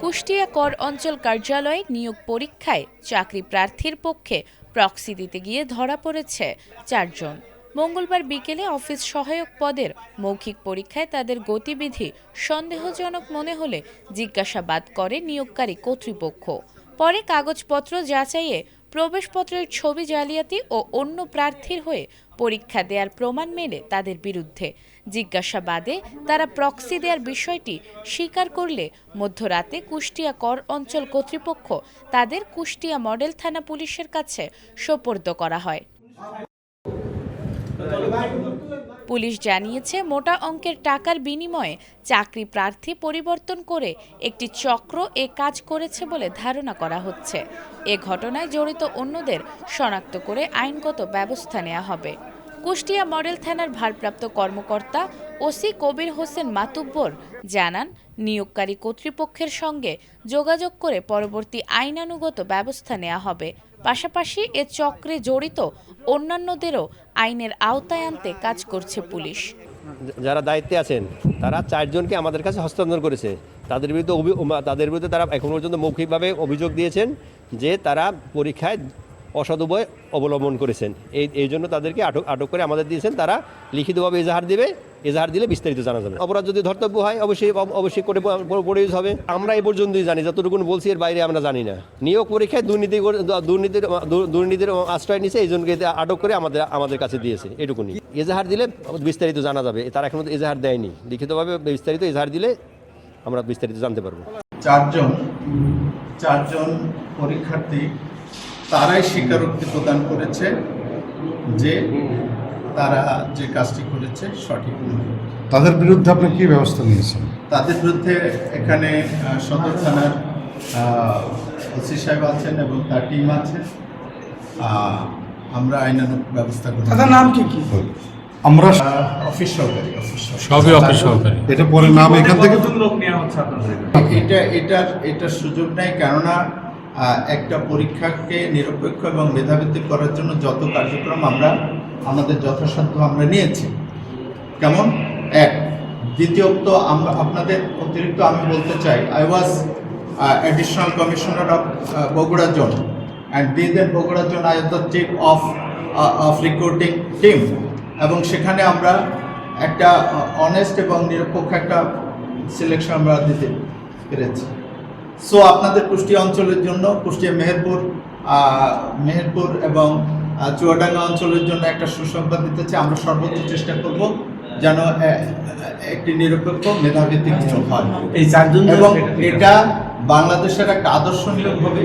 কুষ্টিয়া কর অঞ্চল কার্যালয়ে নিয়োগ পরীক্ষায় চাকরি প্রার্থীর পক্ষে প্রক্সি দিতে গিয়ে ধরা পড়েছে 4 জন। মঙ্গলবার বিকেলে অফিস সহায়ক পদের মৌখিক পরীক্ষায় তাদের গতিবিধি সন্দেহজনক মনে হলে জিজ্ঞাসাবাদ করে নিয়োগকারী কর্তৃপক্ষ। পরে কাগজপত্র যাচাইয়ে প্রবেশপত্রের ছবি জালিয়াতি ও অন্য প্রার্থীর হয়ে পরীক্ষা দেওয়ার প্রমাণ মেলে তাদের বিরুদ্ধে। জিজ্ঞাসাবাদে তারা প্রক্সি দেওয়ার বিষয়টি স্বীকার করলে মধ্যরাতে কুষ্টিয়া কর অঞ্চল কর্তৃপক্ষ তাদের কুষ্টিয়া মডেল থানা পুলিশের কাছে সোপর্দ করা হয়। পুলিশ জানিয়েছে, মোটা অঙ্কের টাকার বিনিময়ে চাকরি প্রার্থী পরিবর্তন করে একটি চক্র এ কাজ করেছে বলে ধারণা করা হচ্ছে। এ ঘটনায় জড়িত অন্যদের শনাক্ত করে আইনগত ব্যবস্থা নেওয়া হবে। কুষ্টিয়া মডেল থানার ভারপ্রাপ্ত কর্মকর্তা ওসি কবির হোসেন মাতুব্বর জানান, নিয়োগকারী কর্তৃপক্ষের সঙ্গে যোগাযোগ করে পরবর্তী আইনানুগত ব্যবস্থা নেওয়া হবে। পাশাপাশি এ চক্রে জড়িত অন্যান্যদেরও আইনের আওতায় আনতে কাজ করছে পুলিশ। যারা দায়িত্বে আছেন তারা 4 জনকে আমাদের কাছে হস্তান্তর করেছে। তাদের বিরুদ্ধে তারা এখন পর্যন্ত মৌখিকভাবে অভিযোগ দিয়েছেন যে তারা পরীক্ষায় অসৎ উপায় অবলম্বন করেছেন। এই জন্য তাদেরকে আটক করে আমাদের দিয়েছেন। তারা লিখিতভাবে এজাহার দেবে, এজাহার দিলে বিস্তারিত জানা যাবে। অপরাধ যদি ধর্তব্য হয় অবশ্যই করে পড়ে হবে। আমরা এই পর্যন্তই জানি, যতটুকু বলছি এর বাইরে আমরা জানি না। নিয়োগ পরীক্ষায় দুর্নীতির আশ্রয় নিছে, এই জনকে আটক করে আমাদের কাছে দিয়েছে, এটুকুনি। এজাহার দিলে বিস্তারিত জানা যাবে। তারা এখনো এজাহার দেয়নি, লিখিতভাবে বিস্তারিত এজাহার দিলে আমরা বিস্তারিত জানতে পারবো। 4 জন পরীক্ষার্থী তারাই স্বীকারোক্তি প্রদান করেছে যে তারা যে কাজটি করেছে সঠিক নয়। তাদের বিরুদ্ধে আপনি কি ব্যবস্থা নিয়েছেন? তাদের বিরুদ্ধে এখানে সদর থানার ওসি সাহেব আছেন এবং তার টিম আছে। আমরা আইনানুগ ব্যবস্থা করি। তাদের নাম কি? আমরা অফিস সহকারী। এটা পরে নাম এখান থেকে লোক নেওয়া হচ্ছে আপনাদের। এটার সুযোগ নাই, কেননা একটা পরীক্ষাকে নিরপেক্ষ এবং মেধাভিত্তিক করার জন্য যত কার্যক্রম আমাদের যথাসাধ্য আমরা নিয়েছি। কেমন এক, দ্বিতীয়ত আমরা আপনাদের অতিরিক্ত আমি বলতে চাই, I was additional commissioner of Bogura zone and then Bogura zone I the chief of recruiting team, এবং সেখানে আমরা একটা অনেস্ট এবং নিরপেক্ষ একটা সিলেকশন আমরা দিতে পেরেছি। সো আপনাদের কুষ্টিয়া অঞ্চলের জন্য, কুষ্টিয়া মেহেরপুর এবং চুয়াডাঙ্গা অঞ্চলের জন্য একটা সুসংবাদ দিতে চাই। আমরা সর্বোচ্চ চেষ্টা করব যেন একটি নিরপেক্ষ মেধাভিত্তিক নিয়োগ হয় এবং এটা বাংলাদেশের একটা আদর্শ নিয়োগ হবে।